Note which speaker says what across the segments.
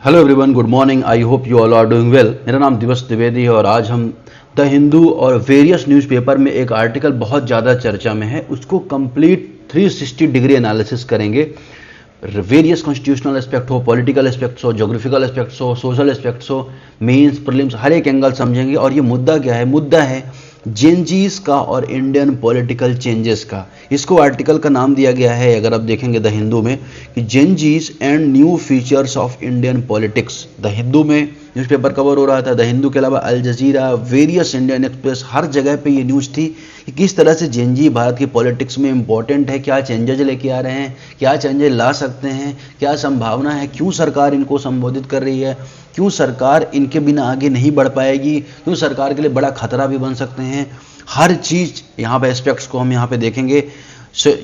Speaker 1: Hello everyone, good morning. I hope you all are doing well. मेरा नाम दिवस द्विवेदी है और आज हम द हिंदू और वेरियस न्यूज़पेपर में एक आर्टिकल बहुत ज़्यादा चर्चा में है, उसको कंप्लीट 360 डिग्री एनालिसिस करेंगे। वेरियस कॉन्स्टिट्यूशनल एस्पेक्ट हो, पॉलिटिकल एस्पेक्ट्स हो, जोग्राफिकल एस्पेक्ट्स हो, सोशल एस्पेक्ट्स हो, मेंस प्रीलिम्स, हर एक एंगल समझेंगे। और ये मुद्दा क्या है? मुद्दा है जेनजीज का और इंडियन पॉलिटिकल चेंजेस का। इसको आर्टिकल का नाम दिया गया है, अगर आप देखेंगे द हिंदू में, कि Gen Zs and new features of Indian politics. The Hindu में न्यूज़पेपर कवर हो रहा था, द हिंदू के अलावा अल जजीरा, वेरियस, इंडियन एक्सप्रेस, हर जगह पे ये न्यूज़ थी कि किस तरह से जेनजी भारत की पॉलिटिक्स में इंपॉर्टेंट है, क्या चेंजेज लेके आ रहे हैं, क्या चेंजेज ला सकते हैं, क्या संभावना है, क्यों सरकार इनको संबोधित कर रही है, क्यों सरकार इनके बिना आगे नहीं बढ़ पाएगी, क्यों सरकार के लिए बड़ा खतरा भी बन सकते हैं। हर चीज़ यहाँ पे एस्पेक्ट्स को हम यहाँ पे देखेंगे।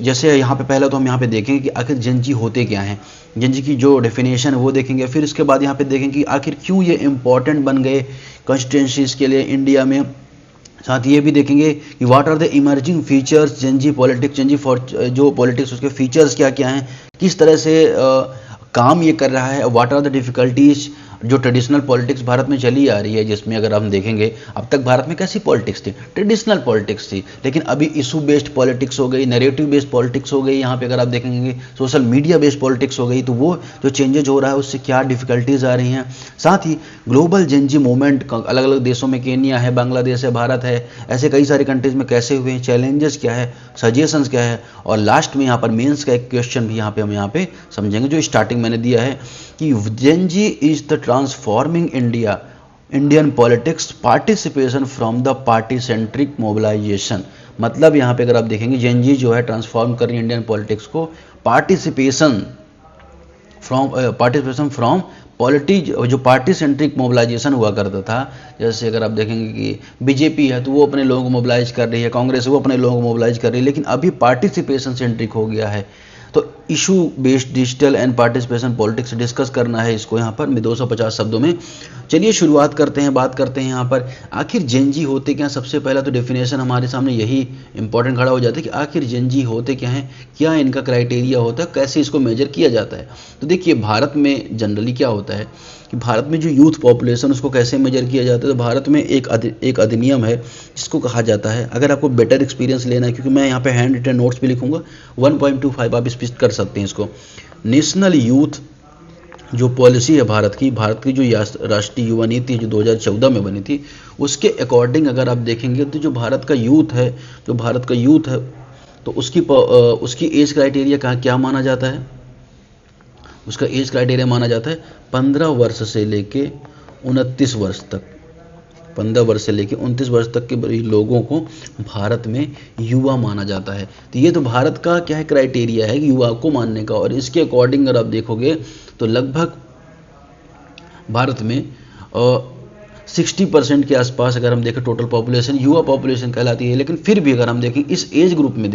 Speaker 1: जैसे यहाँ पे पहले तो हम यहाँ पे देखेंगे कि आखिर जेनजी होते क्या हैं, जेनजी की जो डेफिनेशन है वो देखेंगे। फिर इसके बाद यहाँ पे देखेंगे कि आखिर क्यों ये इम्पोर्टेंट बन गए कॉन्स्टिट्यूंसीज के लिए इंडिया में। साथ ये भी देखेंगे कि what are the emerging features Gen Z politics, Gen Z for जो पॉलिटिक्स, उसके फीचर्स क्या क्या हैं, किस तरह से काम ये कर रहा है। व्हाट आर द डिफ़िकल्टीज जो ट्रेडिशनल पॉलिटिक्स भारत में चली आ रही है, जिसमें अगर हम देखेंगे अब तक भारत में कैसी पॉलिटिक्स थी, ट्रेडिशनल पॉलिटिक्स थी, लेकिन अभी इशू बेस्ड पॉलिटिक्स हो गई, नैरेटिव बेस्ड पॉलिटिक्स हो गई। यहाँ पे अगर आप देखेंगे सोशल मीडिया बेस्ड पॉलिटिक्स हो गई। तो वो जो चेंजेज हो रहा है उससे क्या डिफ़िकल्टीज आ रही हैं। साथ ही ग्लोबल जेनजी मूवमेंट अलग अलग देशों में, केनिया है, बांग्लादेश है, भारत है, ऐसे कई सारे कंट्रीज में कैसे हुए हैं, चैलेंजेस क्या है, सजेशंस क्या है। और लास्ट में यहाँ पर मेंस का एक क्वेश्चन भी यहाँ पे हम यहाँ पे समझेंगे, जो स्टार्टिंग मैंने दिया है कि Gen Z is the transforming Indian politics participation from the party centric mobilisation. मतलब यहाँ पे अगर आप देखेंगे जेनजी जो है ट्रांसफॉर्म कर रही है इंडियन पॉलिटिक्स को पार्टिसिपेशन फ्रॉम पॉलिटिक्स, जो पार्टी सेंट्रिक मोबिलाइजेशन हुआ करता था। जैसे अगर आप देखेंगे कि बीजेपी है तो वो अपने लोगों को मोबिलाइज कर रही है, कांग्रेस वो अपने लोगों को मोबिलाइज कर रही है, लेकिन अभी पार्टिसिपेशन सेंट्रिक हो गया है। तो issue based digital and participation politics discuss करना है इसको यहाँ पर मैं 250 शब्दों में। चलिए शुरुआत करते हैं, बात करते हैं यहाँ पर आखिर जेनजी होते क्या। सबसे पहला तो डेफिनेशन हमारे सामने यही इंपॉर्टेंट खड़ा हो जाता है कि आखिर जेनजी होते क्या हैं, क्या इनका क्राइटेरिया होता है, कैसे इसको मेजर किया जाता है। तो देखिए भारत में जनरली क्या होता है कि भारत में जो यूथ पॉपुलेशन उसको कैसे मेजर किया जाता है। तो भारत में एक अधिनियम है जिसको कहा जाता है, अगर आपको बेटर एक्सपीरियंस लेना है, क्योंकि मैं यहाँ पे हैंड रिटन नोट्स भी लिखूंगा, 1.25 आप स्पष्ट कर सकते हैं इसको। नेशनल यूथ जो पॉलिसी है भारत की जो राष्ट्रीय युवा नीति जो 2014 में बनी थी, उसके अकॉर्डिंग अगर आप देखेंगे तो जो भारत का यूथ है तो उसकी एज क्राइटेरिया क्या माना जाता है। उसका एज क्राइटेरिया माना जाता है 15 वर्ष से लेके 29 वर्ष तक, 15 वर्ष से लेके 29 वर्ष तक के लोगों को भारत में युवा माना जाता है। तो ये तो भारत का क्या है क्राइटेरिया है युवा को मानने का। और इसके अकॉर्डिंग अगर आप देखोगे तो लगभग भारत में 60% के आसपास अगर हम देखें टोटल पॉपुलेशन युवा पॉपुलेशन कहलाती है। लेकिन फिर भी अगर हम देखें इस एज ग्रुप में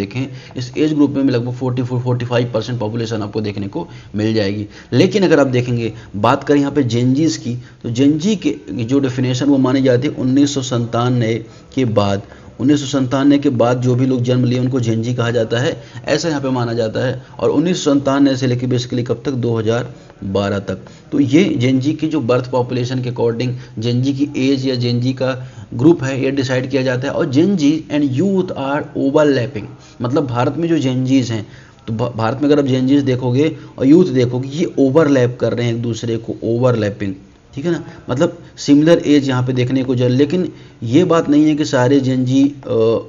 Speaker 1: लगभग 44-45% पॉपुलेशन आपको देखने को मिल जाएगी। लेकिन अगर आप देखेंगे बात करें यहाँ पे जेनजीज की, तो जेनजी के जो डेफिनेशन वो मानी जाती है 1997 के बाद जो भी लोग जन्म लिए उनको जेनजी कहा जाता है, ऐसा यहाँ पे माना जाता है। और 1997 से लेकर बेसिकली कब तक, 2012 तक। तो ये जेनजी की जो बर्थ पॉपुलेशन के अकॉर्डिंग जेनजी की एज या जेनजी का ग्रुप है ये डिसाइड किया जाता है। और Gen Z and youth are overlapping, मतलब भारत में जो जेनजीज हैं, तो भारत में अगर आप जेनजीज देखोगे और यूथ देखोगे ये ओवरलैप कर रहे हैं एक दूसरे को, ओवरलैपिंग, ठीक है ना। मतलब सिमिलर एज यहाँ पे देखने को जाए, लेकिन ये बात नहीं है कि सारे जेनजी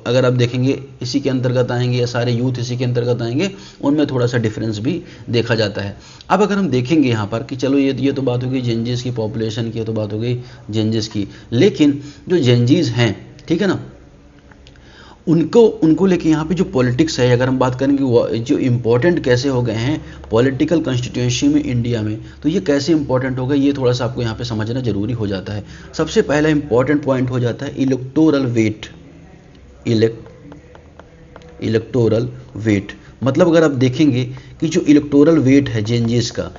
Speaker 1: अगर आप देखेंगे इसी के अंतर्गत आएंगे या सारे यूथ इसी के अंतर्गत आएंगे, उनमें थोड़ा सा डिफरेंस भी देखा जाता है। अब अगर हम देखेंगे यहाँ पर कि चलो ये तो बात हो गई जेनजीज की पॉपुलेशन की, तो बात हो गई जेनजीज की, लेकिन जो जेनजीज हैं, ठीक है ना, उनको लेके यहाँ पे जो पॉलिटिक्स है, अगर हम बात करेंगे जो इम्पोर्टेंट कैसे हो गए हैं पॉलिटिकल कॉन्स्टिट्यूएंसी में इंडिया में, तो ये कैसे इंपॉर्टेंट हो गए ये थोड़ा सा आपको यहाँ पे समझना जरूरी हो जाता है। सबसे पहला इंपॉर्टेंट पॉइंट हो जाता है इलेक्टोरल वेट। इलेक्टोरल वेट मतलब अगर आप देखेंगे कि जो इलेक्टोरल वेट है जेनजीज का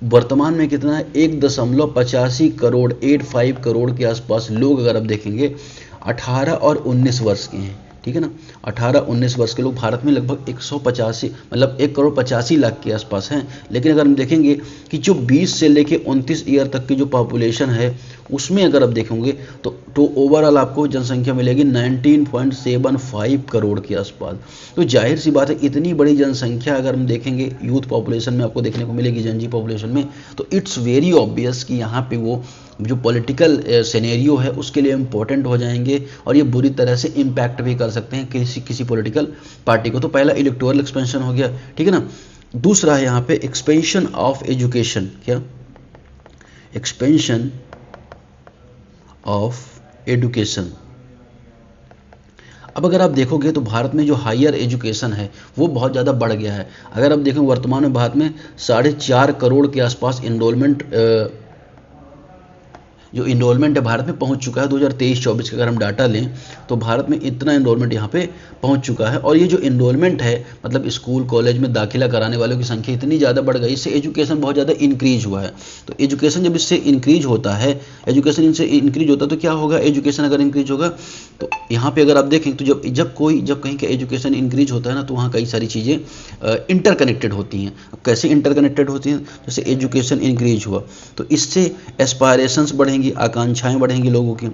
Speaker 1: वर्तमान में कितना है, 1.85 करोड़, 85 करोड़ के आसपास लोग अगर आप देखेंगे 18 और 19 वर्ष के हैं। ठीक है ना। 18-19 वर्ष के लोग भारत में लगभग 185 मतलब 1,85,00,000 के आसपास हैं। लेकिन अगर हम देखेंगे कि जो 20 से लेके 29 ईयर तक की जो पॉपुलेशन है उसमें अगर आप देखेंगे तो ओवरऑल आपको जनसंख्या मिलेगी 19.75 करोड़ के आसपास। तो जाहिर सी बात है इतनी बड़ी जनसंख्या अगर हम देखेंगे यूथ पॉपुलेशन में आपको देखने को मिलेगी, जनजी पॉपुलेशन में, तो इट्स वेरी ऑब्वियस कि यहाँ पे वो जो पॉलिटिकल सिनेरियो है उसके लिए इम्पोर्टेंट हो जाएंगे और ये बुरी तरह से इम्पैक्ट भी कर सकते हैं किसी पॉलिटिकल पार्टी को। तो पहला इलेक्टोरल एक्सपेंशन हो गया, ठीक है ना। दूसरा है यहाँ पे एक्सपेंशन ऑफ एजुकेशन, क्या एक्सपेंशन ऑफ एजुकेशन। अब अगर आप देखोगे तो भारत में जो हायर एजुकेशन है वो बहुत ज़्यादा बढ़ गया है। अगर आप देखें वर्तमान में भारत में 4.5 करोड़ के आसपास इनरोलमेंट जो इनरोलमेंट है भारत में पहुंच चुका है। 2023-24 का अगर हम डाटा लें तो भारत में इतना इनरोलमेंट यहाँ पे पहुंच चुका है। और ये जो इनरोलमेंट है मतलब स्कूल कॉलेज में दाखिला कराने वालों की संख्या इतनी ज़्यादा बढ़ गई, इससे एजुकेशन बहुत ज़्यादा इंक्रीज हुआ है। तो एजुकेशन जब इससे इंक्रीज होता है, एजुकेशन इनसे इंक्रीज होता है तो क्या होगा, एजुकेशन अगर इंक्रीज होगा तो यहाँ पर अगर आप देखें तो जब कहीं का एजुकेशन इंक्रीज होता है ना तो वहाँ कई सारी चीज़ें इंटरकनेक्टेड होती हैं। कैसे इंटरकनेक्टेड होती हैं, जैसे एजुकेशन इंक्रीज हुआ तो इससे एस्पायरेशंस बढ़ेंगी, आकांक्षाएं बढ़ेंगी लोगों की।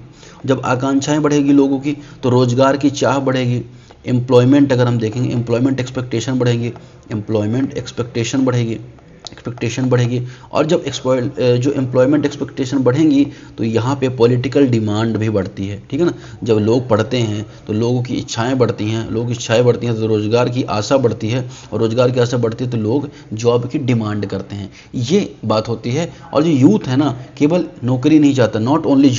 Speaker 1: जब आकांक्षाएं बढ़ेगी लोगों की तो रोजगार की चाह बढ़ेगी। एम्प्लॉयमेंट अगर हम देखेंगे एम्प्लॉयमेंट एक्सपेक्टेशन बढ़ेगी, एम्प्लॉयमेंट एक्सपेक्टेशन बढ़ेगी। और जब जो एम्प्लॉयमेंट एक्सपेक्टेशन बढ़ेंगी तो यहाँ पे पॉलिटिकल डिमांड भी बढ़ती है, ठीक है ना। जब लोग पढ़ते हैं तो लोगों की इच्छाएं बढ़ती हैं, तो रोजगार की आशा बढ़ती है, और रोजगार की आशा बढ़ती है तो लोग जॉब की डिमांड करते हैं, ये बात होती है। और जो यूथ है ना केवल नौकरी नहीं चाहता, नॉट ओनली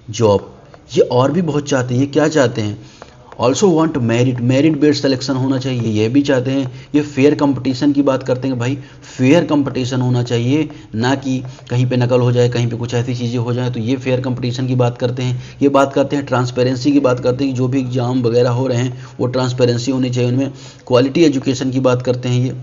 Speaker 1: जॉब, ये और भी बहुत चाहते हैं। ये क्या चाहते हैं, also want merit based selection होना चाहिए, ये भी चाहते हैं। ये फेयर कंपटीशन की बात करते हैं, भाई फेयर कंपटीशन होना चाहिए, ना कि कहीं पे नकल हो जाए, कहीं पे कुछ ऐसी चीज़ें हो जाए। तो ये फेयर कंपटीशन की बात करते हैं। ये बात करते हैं ट्रांसपेरेंसी की बात करते हैं कि जो भी एग्जाम वगैरह हो रहे हैं वो ट्रांसपेरेंसी होनी चाहिए उनमें। क्वालिटी एजुकेशन की बात करते हैं, ये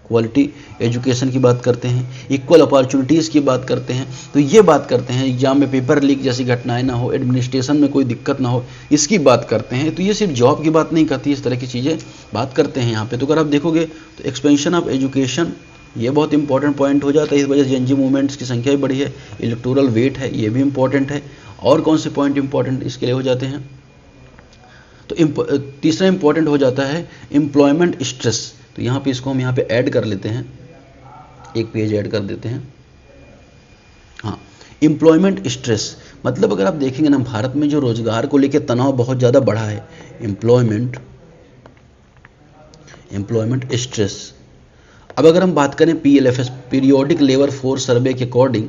Speaker 1: क्वालिटी एजुकेशन की बात करते हैं। इक्वल अपॉर्चुनिटीज़ की बात करते हैं। तो ये बात करते हैं एग्जाम में पेपर लीक जैसी घटनाएं ना हो, एडमिनिस्ट्रेशन में कोई दिक्कत ना हो, इसकी बात करते हैं। तो ये सिर्फ जॉब की बात नहीं करती, इस तरह की चीज़ें बात करते हैं यहाँ पे। तो अगर आप देखोगे तो एक्सपेंशन ऑफ एजुकेशन ये बहुत इंपॉर्टेंट पॉइंट हो जाता है। इस वजह से जनजी मूवमेंट्स की संख्या भी बढ़ी है। इलेक्टोरल वेट है, ये भी इंपॉर्टेंट है। और कौन से पॉइंट इंपॉर्टेंट इसके लिए हो जाते हैं, तो तीसरा इंपॉर्टेंट हो जाता है एम्प्लॉयमेंट स्ट्रेस। तो यहाँ पे इसको हम यहाँ पे ऐड कर लेते हैं, एक पेज ऐड कर देते हैं। हाँ, एम्प्लॉयमेंट स्ट्रेस मतलब अगर आप देखेंगे ना भारत में जो रोजगार को लेकर तनाव बहुत ज़्यादा बढ़ा है, एम्प्लॉयमेंट स्ट्रेस। अब अगर हम बात करें PLFS periodic labour force survey के अकॉर्डिंग,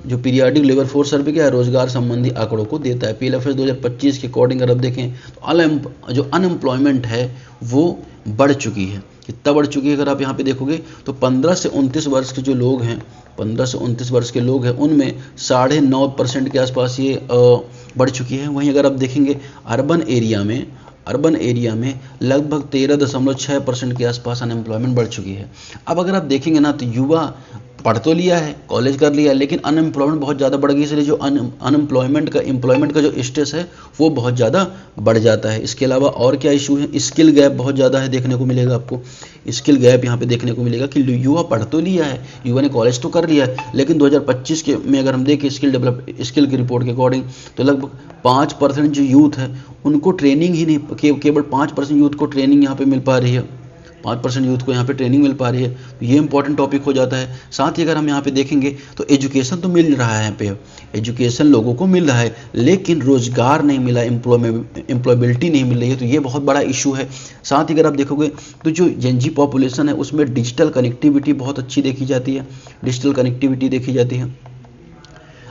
Speaker 1: जो पीरियोडिक लेबर फोर्स सर्वे क्या है, रोजगार संबंधी आंकड़ों को देता है। PLFS 2025 के अकॉर्डिंग अगर आप देखें तो जो अनएम्प्लॉयमेंट है वो बढ़ चुकी है। कितना बढ़ चुकी है अगर आप यहाँ पे देखोगे तो 15 से 29 वर्ष के जो लोग हैं, 15 से 29 वर्ष के लोग हैं उनमें 9.5% के आसपास ये बढ़ चुकी है। वहीं अगर आप देखेंगे अर्बन एरिया में लगभग 13.6% के आसपास अनएम्प्लॉयमेंट बढ़ चुकी है। अब अगर आप देखेंगे ना तो युवा पढ़ तो लिया है, कॉलेज कर लिया है, लेकिन अनएम्प्लॉयमेंट बहुत ज़्यादा बढ़ गई, इसलिए जो एम्प्लॉयमेंट का जो स्ट्रेस है वो बहुत ज़्यादा बढ़ जाता है। इसके अलावा और क्या इशू है, स्किल गैप बहुत ज़्यादा है, देखने को मिलेगा आपको स्किल गैप यहाँ पे देखने को मिलेगा कि युवा पढ़ तो लिया है, युवा ने कॉलेज तो कर लिया है, लेकिन 2025 के में अगर हम देखें स्किल की रिपोर्ट के अकॉर्डिंग तो लगभग 5% जो यूथ है उनको ट्रेनिंग ही नहीं, केवल 5% यूथ को ट्रेनिंग यहाँ पे मिल पा रही है, 5% यूथ को यहाँ पे ट्रेनिंग मिल पा रही है। तो ये इंपॉर्टेंट टॉपिक हो जाता है। साथ ही अगर हम यहाँ पे देखेंगे तो एजुकेशन तो मिल रहा है, यहाँ पे एजुकेशन लोगों को मिल रहा है, लेकिन रोजगार नहीं मिला, एम्प्लॉयबिलिटी नहीं मिल रही है। तो ये बहुत बड़ा इशू है। साथ ही अगर आप देखोगे तो जो जनजी पॉपुलेशन है उसमें डिजिटल कनेक्टिविटी बहुत अच्छी देखी जाती है।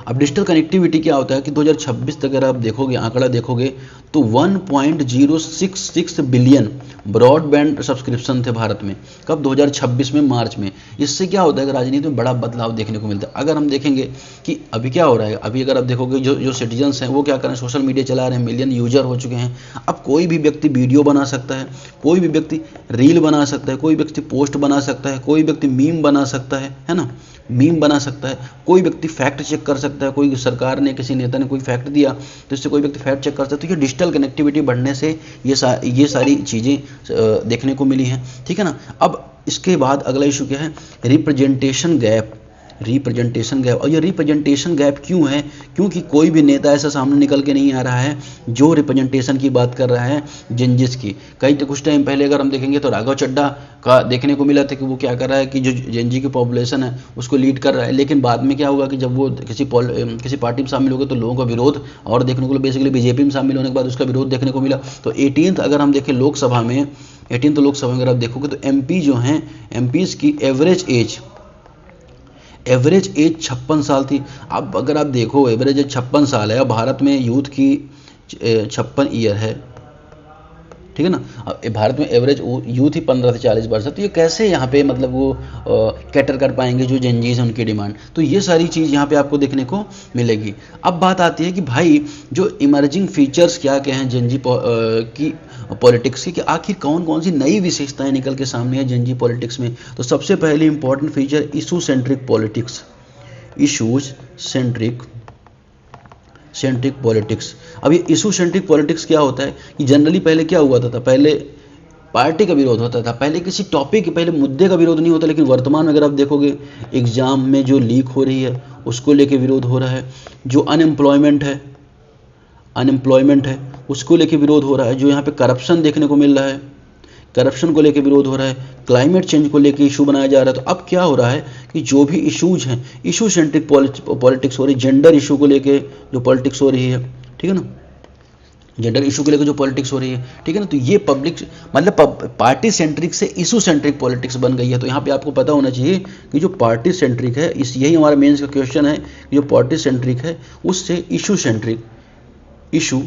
Speaker 1: अब डिजिटल कनेक्टिविटी क्या होता है कि 2026 तक अगर आप देखोगे आंकड़ा देखोगे तो 1.066 बिलियन ब्रॉडबैंड सब्सक्रिप्शन थे भारत में। कब? 2026 में, मार्च में। इससे क्या होता है कि राजनीति में बड़ा बदलाव देखने को मिलता है। अगर हम देखेंगे कि अभी क्या हो रहा है, अभी अगर आप देखोगे जो सिटीजन्स हैं वो क्या कर रहे हैं, सोशल मीडिया चला रहे हैं, मिलियन यूजर हो चुके हैं। अब कोई भी व्यक्ति वीडियो बना सकता है, कोई भी व्यक्ति रील बना सकता है, कोई व्यक्ति पोस्ट बना सकता है, कोई व्यक्ति मीम बना सकता है ना, मीम बना सकता है, कोई व्यक्ति फैक्ट चेक कर सकता है, कोई सरकार ने, किसी नेता ने कोई फैक्ट दिया तो इससे कोई व्यक्ति फैक्ट चेक कर सकता है। तो ये डिजिटल कनेक्टिविटी बढ़ने से ये सारी चीज़ें देखने को मिली हैं, ठीक है ना। अब इसके बाद अगला इशू क्या है, रिप्रेजेंटेशन गैप। और ये रिप्रेजेंटेशन गैप क्यों है? क्योंकि कोई भी नेता ऐसा सामने निकल के नहीं आ रहा है जो रिप्रेजेंटेशन की बात कर रहा है जेंजिस की। कुछ टाइम पहले अगर हम देखेंगे तो राघव चड्ढा का देखने को मिला था कि वो क्या कर रहा है कि जो जेंजी की पॉपुलेशन है उसको लीड कर रहा है। लेकिन बाद में क्या हुआ कि जब वो किसी पार्टी में शामिल हो गए तो लोगों का विरोध और देखने को, बेसिकली बीजेपी में शामिल होने के बाद उसका विरोध देखने को मिला। तो 18th अगर हम देखें लोकसभा में, 18th लोकसभा में अगर आप देखोगे तो एमपी जो हैं, एमपीज़ की एवरेज एज 56 साल थी। अब अगर आप देखो एवरेज एज 56 साल है, और भारत में यूथ की 56 ईयर है, ठीक है ना। अब भारत में एवरेज यूथ ही 15 से 40 वर्ष है, तो ये कैसे यहाँ पे मतलब वो कैटर कर पाएंगे जो जेनजीज हैं उनकी डिमांड। तो ये सारी चीज़ यहाँ पे आपको देखने को मिलेगी। अब बात आती है कि भाई जो इमर्जिंग फीचर्स क्या क्या हैं जेनजी की पॉलिटिक्स की, कि आखिर कौन कौन सी नई विशेषताएं निकल के सामने है जेनजी पॉलिटिक्स में। तो सबसे पहले important feature issue centric politics, issues centric politics. अब ये इशू सेंट्रिक पॉलिटिक्स क्या होता है कि जनरली पहले क्या हुआ था, पहले पार्टी का विरोध होता था, पहले किसी टॉपिक, पहले मुद्दे का विरोध नहीं होता। लेकिन वर्तमान में अगर आप देखोगे एग्जाम में जो लीक हो रही है उसको लेके विरोध हो रहा है, जो अनएम्प्लॉयमेंट है उसको लेके विरोध हो रहा है, जो यहाँ पे करप्शन देखने को मिल रहा है, करप्शन को लेके विरोध हो रहा है, क्लाइमेट चेंज को लेके इशू बनाया जा रहा है। तो अब क्या हो रहा है कि जो भी इशूज हैं, इशू सेंट्रिक पॉलिटिक्स हो रही है, जेंडर इशू को लेके जो पॉलिटिक्स हो रही है, ठीक है ना, जेंडर इशू को लेकर जो पॉलिटिक्स हो रही है, ठीक है ना। तो ये पब्लिक मतलब पार्टी सेंट्रिक से इशू सेंट्रिक पॉलिटिक्स बन गई है। तो यहाँ पे आपको पता होना चाहिए कि जो पार्टी सेंट्रिक है, यही हमारा मेंस का क्वेश्चन है कि जो पार्टी सेंट्रिक है उससे इशू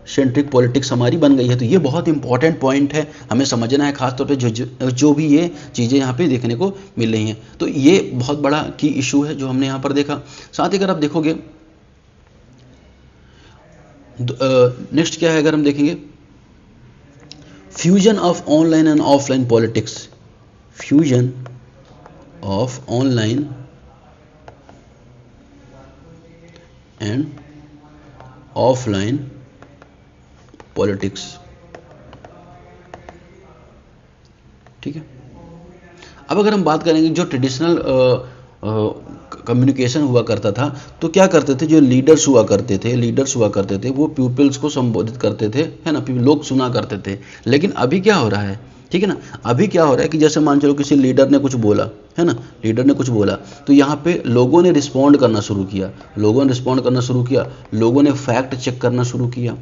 Speaker 1: सेंट्रिक पॉलिटिक्स हमारी बन गई है। तो ये बहुत इंपॉर्टेंट पॉइंट है, हमें समझना है, खासतौर पे जो भी ये चीज़ें यहाँ पे देखने को मिल रही हैं। तो ये बहुत बड़ा की इशू है जो हमने यहाँ पर देखा। साथ ही अगर आप देखोगे नेक्स्ट क्या है, अगर हम देखेंगे fusion of online and offline politics, fusion of online and offline politics, ठीक है। अब अगर हम बात करेंगे जो ट्रेडिशनल कम्युनिकेशन हुआ करता था, तो क्या करते थे, जो लीडर्स हुआ करते थे वो पीपल्स को संबोधित करते थे, है ना, लोग सुना करते थे। लेकिन अभी क्या हो रहा है, ठीक है ना, अभी क्या हो रहा है कि जैसे मान चलो किसी लीडर ने कुछ बोला, है ना, तो यहाँ पे लोगों ने रिस्पॉन्ड करना शुरू किया, लोगों ने फैक्ट चेक करना शुरू किया,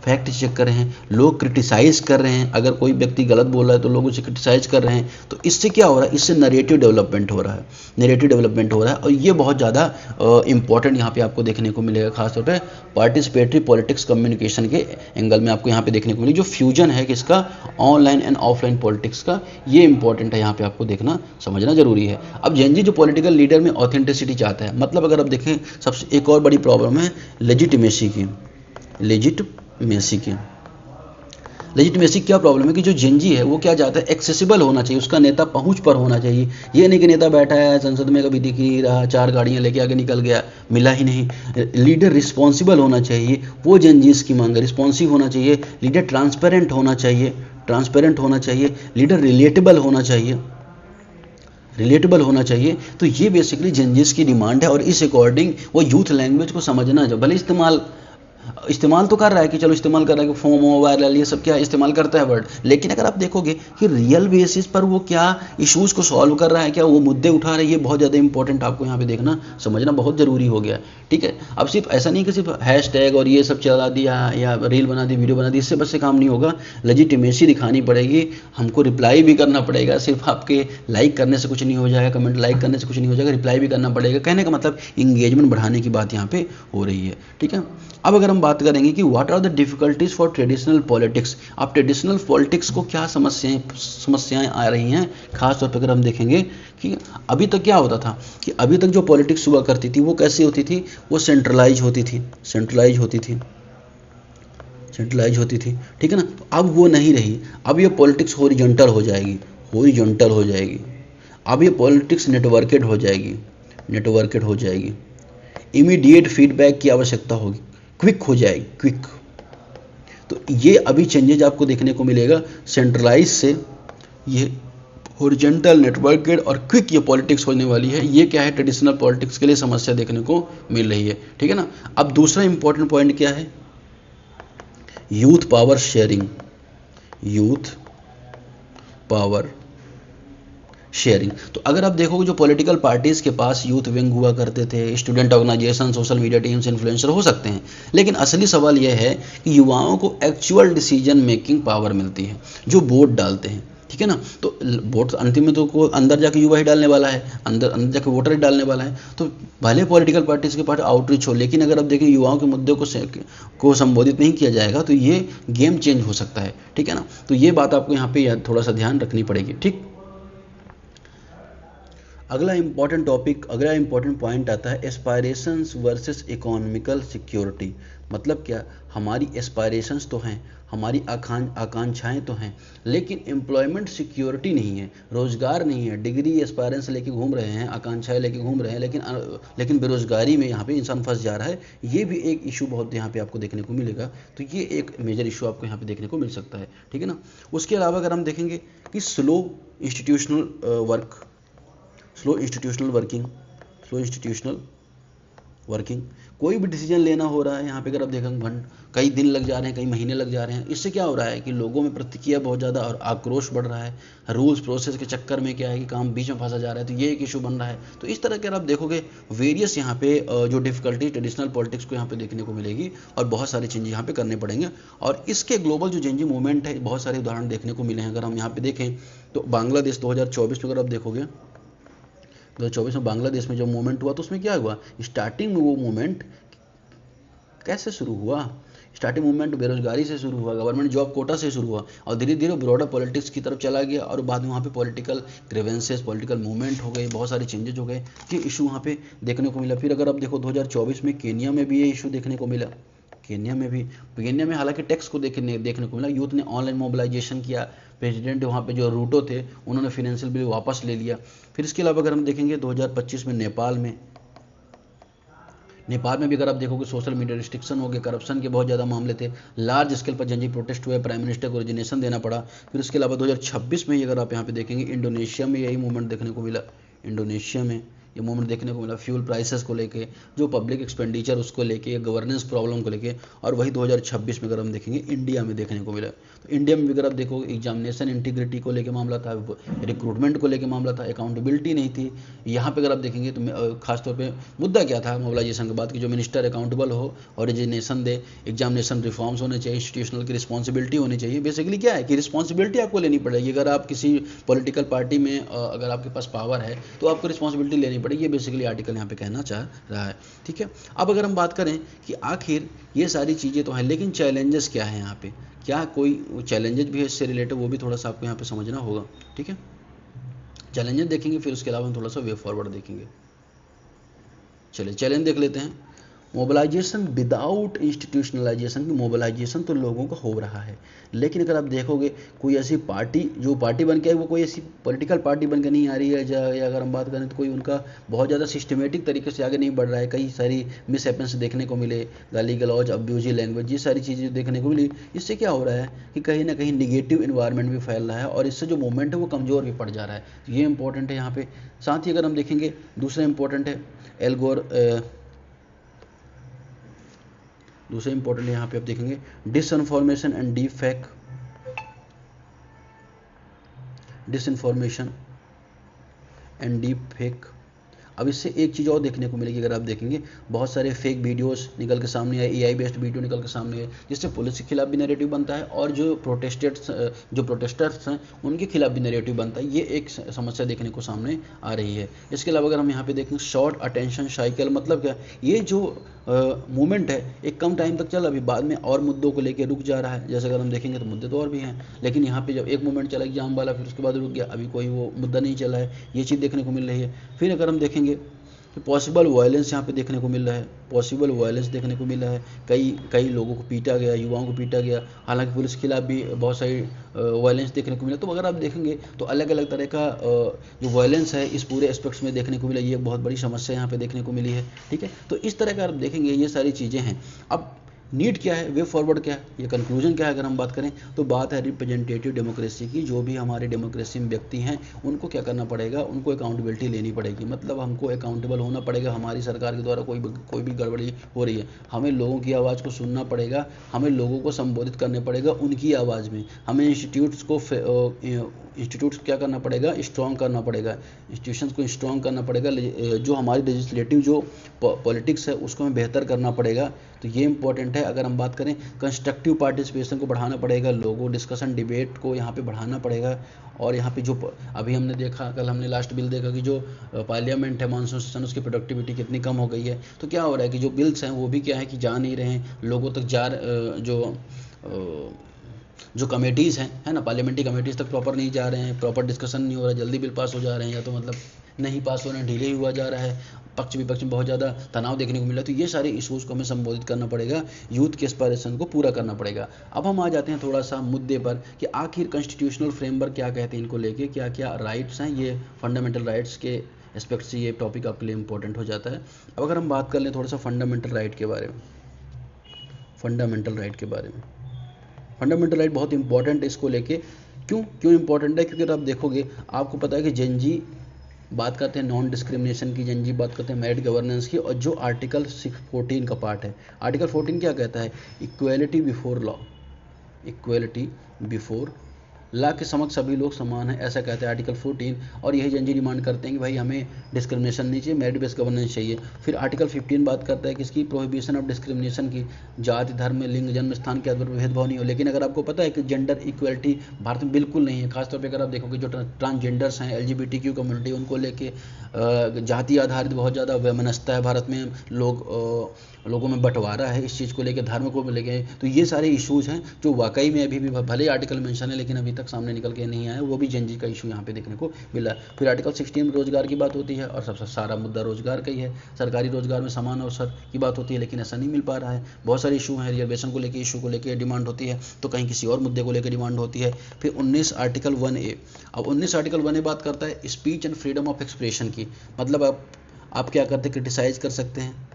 Speaker 1: फैक्ट चेक कर रहे हैं, लोग क्रिटिसाइज कर रहे हैं। अगर कोई व्यक्ति गलत बोल रहा है तो लोग उसे क्रिटिसाइज कर रहे हैं। तो इससे क्या हो रहा है, इससे नरेटिव डेवलपमेंट हो रहा है, और ये बहुत ज़्यादा इंपॉर्टेंट यहाँ पे आपको देखने को मिलेगा, खासतौर पे पार्टिसिपेटरी पॉलिटिक्स कम्युनिकेशन के एंगल में आपको यहाँ पे देखने को मिलेगा। जो फ्यूजन है किसका, ऑनलाइन एंड ऑफलाइन पॉलिटिक्स का, ये इंपॉर्टेंट है, यहाँ पे आपको देखना समझना जरूरी है। अब जेनजी जो पॉलिटिकल लीडर में ऑथेंटिसिटी चाहता है, मतलब अगर आप देखें सबसे एक और बड़ी प्रॉब्लम है लेजिटिमेसी क्या प्रॉब्लम है कि जो जेनजी है वो क्या चाहता है, एक्सेसिबल होना चाहिए, उसका नेता पहुंच पर होना चाहिए। ये नहीं कि नेता बैठा है संसद में, कभी दिख नहीं रहा, 4 गाड़ियां लेके आगे निकल गया, मिला ही नहीं। लीडर रिस्पॉन्सिबल होना चाहिए, वो जेनजीज की मांग है, रिस्पॉन्सिव होना चाहिए। लीडर ट्रांसपेरेंट होना चाहिए, लीडर रिलेटेबल होना चाहिए। तो ये बेसिकली जेनजीज की डिमांड है, और इस अकॉर्डिंग वो यूथ लैंग्वेज को समझना, जो भले इस्तेमाल तो कर रहा है कि चलो इस्तेमाल कर रहा है कि फोमो वायरल ये सब क्या इस्तेमाल करता है वर्ड, लेकिन अगर आप देखोगे कि रियल बेसिस पर वो क्या इश्यूज़ को सॉल्व कर रहा है, क्या वो मुद्दे उठा रहा है, ये बहुत ज़्यादा इंपॉर्टेंट आपको यहाँ पे देखना समझना बहुत ज़रूरी हो गया, ठीक है। अब सिर्फ ऐसा नहीं कि सिर्फ हैशटैग और ये सब चला दिया या रील बना दी, वीडियो बना दी, इससे बस से काम नहीं होगा। लेजिटिमेसी दिखानी पड़ेगी, हमको रिप्लाई भी करना पड़ेगा। सिर्फ आपके लाइक करने से कुछ नहीं हो जाएगा, कमेंट लाइक करने से कुछ नहीं हो जाएगा, रिप्लाई भी करना पड़ेगा। कहने का मतलब इंगेजमेंट बढ़ाने की बात यहाँ पे हो रही है, ठीक है। अब अगर हम बात बात करेंगे कि what are the difficulties for traditional politics. आप ट्रेडिशनल पॉलिटिक्स को क्या समस्याएं आ रही हैं, खास तौर पर अगर हम देखेंगे कि अभी तक क्या होता था कि अभी तक जो पॉलिटिक्स हुआ करती थी वो कैसी होती थी, वो सेंट्रलाइज होती थी, ठीक है ना। अब वो नहीं रही, अब ये पॉलिटिक्स हॉरिजॉन्टल हो जाएगी, अब ये पॉलिटिक्स नेटवर्केड हो जाएगी, इमीडिएट फीडबैक की आवश्यकता होगी, क्विक हो जाएगी, क्विक। तो ये अभी चेंजेज आपको देखने को मिलेगा, सेंट्रलाइज से ये हॉरिजॉन्टल, नेटवर्केड और क्विक ये पॉलिटिक्स होने वाली है। ये क्या है, ट्रेडिशनल पॉलिटिक्स के लिए समस्या देखने को मिल रही है, ठीक है ना। अब दूसरा इंपॉर्टेंट पॉइंट क्या है, यूथ पावर शेयरिंग, तो अगर आप देखोगे जो पॉलिटिकल पार्टीज के पास यूथ विंग हुआ करते थे, student organisation, social media teams, influencer हो सकते हैं, लेकिन असली सवाल यह है कि युवाओं को एक्चुअल डिसीजन मेकिंग पावर मिलती है जो वोट डालते हैं, ठीक है ना। तो वोट अंतिम में तो को अंदर जाके युवा ही डालने वाला है, अंदर जाके वोटर ही डालने वाला है। तो भले पॉलिटिकल पार्टीज के पास आउटरीच हो, लेकिन अगर आप देखें युवाओं के मुद्दों को संबोधित नहीं किया जाएगा तो ये गेम चेंज हो सकता है, ठीक है ना। तो ये बात आपको यहाँ पे थोड़ा सा ध्यान रखनी पड़ेगी, ठीक। अगला इंपॉर्टेंट पॉइंट आता है एस्पायरेशंस वर्सेस इकोनॉमिकल सिक्योरिटी। मतलब क्या, हमारी एस्पायरेशंस तो हैं, हमारी आकांक्षाएं तो हैं, लेकिन एम्प्लॉयमेंट सिक्योरिटी नहीं है, रोजगार नहीं है। डिग्री एस्पायरेंस लेके घूम रहे हैं, आकांक्षाएं लेके घूम रहे हैं, लेकिन बेरोजगारी में यहाँ पे इंसान फंस जा रहा है। ये भी एक इशू बहुत यहाँ पे आपको देखने को मिलेगा। तो ये एक मेजर इशू आपको यहाँ पे देखने को मिल सकता है, ठीक है ना। उसके अलावा अगर हम देखेंगे कि स्लो इंस्टीट्यूशनल वर्किंग, कोई भी डिसीजन लेना हो रहा है यहाँ पे अगर आप देखेंगे कई दिन लग जा रहे हैं, कई महीने लग जा रहे हैं। इससे क्या हो रहा है कि लोगों में प्रतिक्रिया बहुत ज़्यादा और आक्रोश बढ़ रहा है। रूल्स प्रोसेस के चक्कर में क्या है कि काम बीच में फंसा जा रहा है, तो ये एक इशू बन रहा है। तो इस तरह के अगर आप देखोगे वेरियस यहाँ पे जो डिफिकल्टी ट्रेडिशनल पॉलिटिक्स को यहाँ पे देखने को मिलेगी और बहुत सारे चेंज यहाँ पे करने पड़ेंगे। और इसके ग्लोबल जो चेंजिंग मूवमेंट है, बहुत सारे उदाहरण देखने को मिले हैं। अगर हम यहाँ पे देखें तो बांग्लादेश 2024 में अगर आप देखोगे 2024 में बांग्लादेश में जो मूवमेंट हुआ तो उसमें क्या हुआ, स्टार्टिंग में वो मूवमेंट कैसे शुरू हुआ, स्टार्टिंग मूवमेंट बेरोजगारी से शुरू हुआ, गवर्नमेंट जॉब कोटा से शुरू हुआ और धीरे धीरे ब्रॉडर पॉलिटिक्स की तरफ चला गया और बाद में वहाँ पे पॉलिटिकल ग्रीवेंसेस, पॉलिटिकल मूवमेंट हो गए, बहुत सारे चेंजेज हो गए, ये इशू वहाँ पे देखने को मिला। फिर अगर आप देखो 2024 में केनिया में भी ये इशू देखने को मिला। केनिया में हालांकि टैक्स को देखने को मिला, यूथ ने ऑनलाइन मोबिलाइजेशन किया, प्रेसिडेंट वहाँ पे जो रूटो थे उन्होंने फाइनेंशियल बिल वापस ले लिया। फिर इसके अलावा अगर हम देखेंगे 2025 में नेपाल में भी अगर आप देखोगे सोशल मीडिया रिस्ट्रिक्शन हो गए, करप्शन के बहुत ज़्यादा मामले थे, लार्ज स्केल पर जनजीव प्रोटेस्ट हुए, प्राइम मिनिस्टर को रिजिग्नेशन देना पड़ा। फिर उसके अलावा 2026 में ही अगर आप यहाँ पे देखेंगे इंडोनेशिया में यही मूवमेंट देखने को मिला। इंडोनेशिया में ये मूवमेंट देखने को मिला फ्यूल प्राइसेस को लेके, जो पब्लिक एक्सपेंडिचर उसको लेके, गवर्नेंस प्रॉब्लम को लेके। और वही 2026 में अगर हम देखेंगे इंडिया में देखने को मिला। तो इंडिया में भी अगर आप देखो एग्जामिनेशन इंटीग्रिटी को लेके मामला था, रिक्रूटमेंट को लेके मामला था, अकाउंटेबिलिटी नहीं थी। यहाँ पे अगर आप देखेंगे तो खासतौर पे मुद्दा क्या था मोबिलाइजेशन के बाद कि जो मिनिस्टर अकाउंटेबल हो और रिजिग्नेशन दे, एग्जामिनेशन रिफॉर्म्स होने चाहिए, इंस्टीट्यूशनल की रिस्पॉन्सिबिलिटी होनी चाहिए। बेसिकली क्या है कि रिस्पॉन्सिबिलिटी आपको लेनी पड़ेगी। अगर आप किसी पॉलिटिकल पार्टी में अगर आपके पास पावर है तो आपको रिस्पॉन्सिबिलिटी लेनी पड़ेगी। ये बेसिकली आर्टिकल यहाँ पे कहना चाह रहा है, ठीक है। अब अगर हम बात करें कि आखिर ये सारी चीज़ें तो हैं, लेकिन चैलेंजेस क्या है यहाँ पे, क्या कोई चैलेंजेस भी है इससे रिलेटेड, वो भी थोड़ा सा आपको यहाँ पे समझना होगा, ठीक है। चैलेंजेस देखेंगे, फिर उसके अलावा हम थोड़ा सा वे फॉरवर्ड देखेंगे। चलिए चैलेंज देख लेते हैं। मोबिलाइजेशन विदाउट इंस्टीट्यूशनलाइजेशन, की मोबिलाइजेशन तो लोगों का हो रहा है, लेकिन अगर आप देखोगे कोई ऐसी पार्टी जो पार्टी बन के आई वो कोई ऐसी पॉलिटिकल पार्टी बन के नहीं आ रही है, या अगर हम बात करें तो कोई उनका बहुत ज़्यादा सिस्टमेटिक तरीके से आगे नहीं बढ़ रहा है। कई सारी मिसहैपन्स देखने को मिले, गाली गलौज, अब्यूजिव लैंग्वेज, ये सारी चीज़ें देखने को मिली। इससे क्या हो रहा है कि कहीं ना कहीं निगेटिव इन्वायरमेंट भी फैल रहा है और इससे जो मूवमेंट है वो कमज़ोर भी पड़ जा रहा है। ये इंपॉर्टेंट है यहाँ पे। साथ ही अगर हम देखेंगे दूसरा इंपॉर्टेंट है दूसरे इंपॉर्टेंट यहाँ पे आप देखेंगे डिसइंफॉर्मेशन एंड डीप फेक अब इससे एक चीज़ और देखने को मिलेगी, अगर आप देखेंगे बहुत सारे फेक वीडियोस निकल के सामने आए, एआई बेस्ड वीडियो निकल के सामने आए, जिससे पुलिस के खिलाफ भी नैरेटिव बनता है और जो प्रोटेस्टर्स हैं उनके खिलाफ भी नैरेटिव बनता है। ये एक समस्या देखने को सामने आ रही है। इसके अलावा अगर हम यहाँ पे देखें शॉर्ट अटेंशन साइकिल, मतलब क्या, ये जो मूवमेंट है एक कम टाइम तक चला, अभी बाद में और मुद्दों को लेकर रुक जा रहा है। जैसे अगर हम देखेंगे तो मुद्दे तो और भी हैं, लेकिन यहाँ पे जब एक मूवमेंट चला एग्जाम वाला, फिर उसके बाद रुक गया, अभी कोई वो मुद्दा नहीं चला है, ये चीज़ देखने को मिल रही है। फिर अगर हम देखेंगे तो पॉसिबल वायलेंस यहाँ पे देखने को मिल रहा है, पॉसिबल वायलेंस देखने को मिल रहा है, कई लोगों को पीटा गया, युवाओं को पीटा गया, हालांकि पुलिस के खिलाफ भी बहुत सारी वायलेंस देखने को मिला। तो अगर आप देखेंगे तो अलग अलग तरह का जो वायलेंस है इस पूरे एस्पेक्ट्स में देखने को मिला, ये बहुत बड़ी समस्या यहाँ पे देखने को मिली है। ठीक है, तो इस तरह का आप देखेंगे ये सारी चीज़ें हैं। अब नीड क्या है, वे फॉरवर्ड क्या है, ये कंक्लूजन क्या है, अगर हम बात करें तो बात है रिप्रेजेंटेटिव डेमोक्रेसी की। जो भी हमारे डेमोक्रेसी में व्यक्ति हैं उनको क्या करना पड़ेगा, उनको अकाउंटेबिलिटी लेनी पड़ेगी, मतलब हमको अकाउंटेबल होना पड़ेगा। हमारी सरकार के द्वारा कोई भी गड़बड़ी हो रही है, हमें लोगों की आवाज़ को सुनना पड़ेगा, हमें लोगों को संबोधित करने पड़ेगा उनकी आवाज़ में। हमें इंस्टीट्यूट्स क्या करना पड़ेगा, स्ट्रॉन्ग करना पड़ेगा, इंस्टीट्यूशंस को स्ट्रॉन्ग करना पड़ेगा। जो हमारी लेजिस्लेटिव जो पॉलिटिक्स है उसको हमें बेहतर करना पड़ेगा। तो ये इंपॉर्टेंट है। अगर हम बात करें कंस्ट्रक्टिव पार्टिसिपेशन को बढ़ाना पड़ेगा, लोगों डिस्कशन डिबेट को यहाँ पे बढ़ाना पड़ेगा। और यहाँ पे जो अभी हमने देखा, कल हमने लास्ट बिल देखा कि जो पार्लियामेंट है मानसून सेशन, उसकी प्रोडक्टिविटी कितनी कम हो गई है। तो क्या हो रहा है कि जो बिल्स हैं वो भी क्या है कि जा नहीं रहे हैं लोगों तक, जो कमेटीज़ हैं, है ना, पार्लियामेंट्री कमेटीज़ तक प्रॉपर नहीं जा रहे हैं, प्रॉपर डिस्कशन नहीं हो रहा है, जल्दी बिल पास हो जा रहे हैं, या तो मतलब नहीं पास हो रहे हैं, डिले हुआ जा रहा है, पक्ष विपक्ष में बहुत ज़्यादा तनाव देखने को मिला। तो ये सारे इशूज़ को हमें संबोधित करना पड़ेगा, यूथ के एस्पायरेशन को पूरा करना पड़ेगा। अब हम आ जाते हैं थोड़ा सा मुद्दे पर कि आखिर कॉन्स्टिट्यूशनल फ्रेमवर्क क्या कहते हैं, इनको लेके क्या क्या राइट्स हैं, ये फंडामेंटल राइट्स के एस्पेक्ट से ये टॉपिक आपके लिए इंपॉर्टेंट हो जाता है। अब अगर हम बात कर लें थोड़ा सा फंडामेंटल राइट के बारे में, फंडामेंटल राइट बहुत इंपॉर्टेंट है। इसको लेके क्यों इंपॉर्टेंट है, क्योंकि अगर आप देखोगे आपको पता है कि जेनजी बात करते हैं नॉन डिस्क्रिमिनेशन की, जेनजी बात करते हैं मेरिट गवर्नेंस की, और जो आर्टिकल 14 का पार्ट है, आर्टिकल 14 क्या कहता है, इक्वेलिटी बिफोर लॉ के समक्ष सभी लोग समान हैं, ऐसा कहता है आर्टिकल 14। और यही जेनजी डिमांड करते हैं कि भाई हमें डिस्क्रिमिनेशन नहीं चाहिए, मेरिट बेस्ड गवर्नेंस चाहिए। फिर आर्टिकल 15 बात करता है कि इसकी प्रोहिबिशन ऑफ डिस्क्रिमिनेशन की, जाति धर्म लिंग जन्म स्थान के आधार पर भेदभाव नहीं हो। लेकिन अगर आपको पता है कि जेंडर इक्वलिटी भारत में बिल्कुल नहीं है, खासतौर पर अगर आप देखोगे जो ट्रांसजेंडर्स हैं, LGBTQ कम्युनिटी, उनको लेके जाति आधारित बहुत ज़्यादा वैमनस्यता है भारत में, लोगों में बंटवारा है इस चीज़ को लेकर, धर्म को लेके। तो ये सारे इश्यूज़ हैं जो वाकई में अभी भी भले आर्टिकल मेंशन है लेकिन अभी तक सामने निकल के नहीं आया, वो भी जेनजी का इशू यहाँ पे देखने को मिला। फिर आर्टिकल 16 में रोजगार की बात होती है और सबसे सारा मुद्दा रोजगार का ही है, सरकारी रोजगार में समान अवसर की बात होती है, लेकिन ऐसा नहीं मिल पा रहा है। बहुत सारे इशू हैं, रिजर्वेशन को लेकर इशू को लेकर डिमांड होती है, तो कहीं किसी और मुद्दे को लेकर डिमांड होती है। फिर 19 आर्टिकल 1A, अब 19 आर्टिकल 1A बात करता है speech and freedom of expression की, मतलब आप क्या करते हैं, क्रिटिसाइज कर सकते हैं,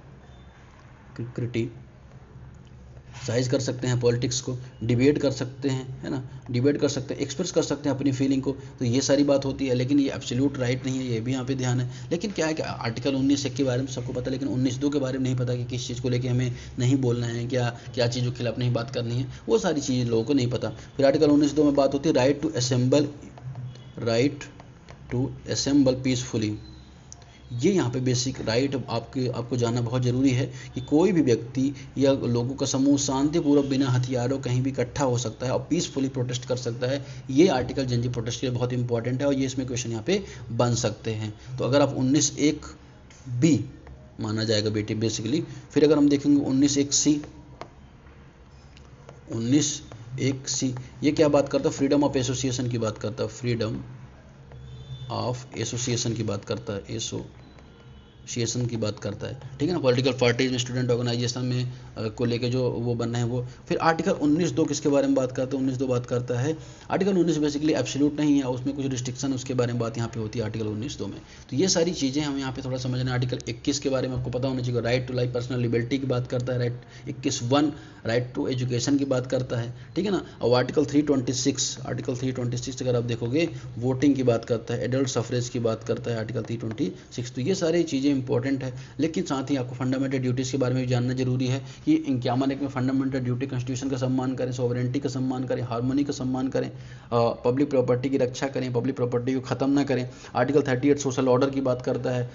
Speaker 1: क्रिटिसाइज कर सकते हैं पॉलिटिक्स को, डिबेट कर सकते हैं, है ना, डिबेट कर सकते हैं, एक्सप्रेस कर सकते हैं अपनी फीलिंग को। तो ये सारी बात होती है, लेकिन ये एब्सोल्यूट राइट नहीं है, ये भी यहाँ पे ध्यान है। लेकिन क्या है कि आर्टिकल 19 के बारे में सबको पता है, लेकिन 19(2) के बारे में नहीं पता कि किस चीज़ को लेकर हमें नहीं बोलना है, क्या चीज़ों के खिलाफ नहीं बात करनी है, वो सारी चीज़ें लोगों को नहीं पता। फिर आर्टिकल 19(2) में बात होती है राइट टू असेंबल पीसफुली। ये यहाँ पे बेसिक राइट आपको जानना बहुत ज़रूरी है कि कोई भी व्यक्ति या लोगों का समूह शांतिपूर्वक बिना हथियारों कहीं भी इकट्ठा हो सकता है और पीसफुली प्रोटेस्ट कर सकता है। ये आर्टिकल जेनजी प्रोटेस्ट के लिए बहुत इंपॉर्टेंट है और ये इसमें क्वेश्चन यहाँ पे बन सकते हैं। तो अगर आप 19(1)B माना जाएगा बेसिकली। फिर अगर हम देखेंगे 19(1)C, ये क्या बात करता है, फ्रीडम ऑफ एसोसिएशन की बात करता है, फ्रीडम ऑफ एसोसिएशन की बात करता है, एसोसिएशन की बात करता है, ठीक है ना, पॉलिटिकल पार्टीज में, स्टूडेंट ऑर्गेनाइजेशन में को लेके जो वो बनना है वो। फिर आर्टिकल 19(2) किसके बारे में बात करता है, 19(2) बात करता है, आर्टिकल 19 बेसिकली एब्सोल्यूट नहीं है, उसमें कुछ रिस्ट्रिक्शन उसके बारे में बात यहाँ पे होती है आर्टिकल 19(2) में। तो ये सारी चीज़ें हम यहाँ पे थोड़ा समझना। आर्टिकल 21 के बारे में आपको पता होना चाहिए, right to life personal liberty की बात करता है, राइट 21(1) राइट टू एजुकेशन की बात करता है, ठीक है ना। और आर्टिकल 326 अगर आप देखोगे वोटिंग की बात करता है, एडल्ट सफरेज की बात करता है आर्टिकल 326। तो ये सारी चीज़ें इंपॉर्टेंट है, लेकिन साथ ही आपको फंडामेंटल ड्यूटीज़ के बारे में भी जानना जरूरी है कि 51 में फंडामेंटल ड्यूटी कॉन्स्टिट्यूशन का सम्मान करें, सॉवरेनिटी का सम्मान करें, हार्मोनी का सम्मान करें, पब्लिक प्रॉपर्टी की रक्षा करें, पब्लिक प्रॉपर्टी को ख़त्म ना करें। आर्टिकल 38 सोशल ऑर्डर की बात करता है।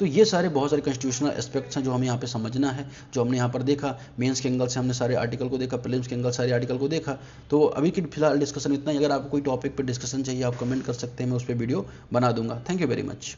Speaker 1: तो ये सारे बहुत सारे कॉन्स्टिट्यूशनल एस्पेक्ट्स हैं जो हमें यहाँ पे समझना है, जो हमने यहाँ पर देखा। मेंस के एंगल से हमने सारे आर्टिकल को देखा, प्रीलिम्स के एंगल सारे आर्टिकल को देखा। तो अभी की फिलहाल डिस्कशन इतना ही। अगर आपको कोई टॉपिक पर डिस्कशन चाहिए आप कमेंट कर सकते हैं, मैं उस पर वीडियो बना दूंगा। Thank you very much.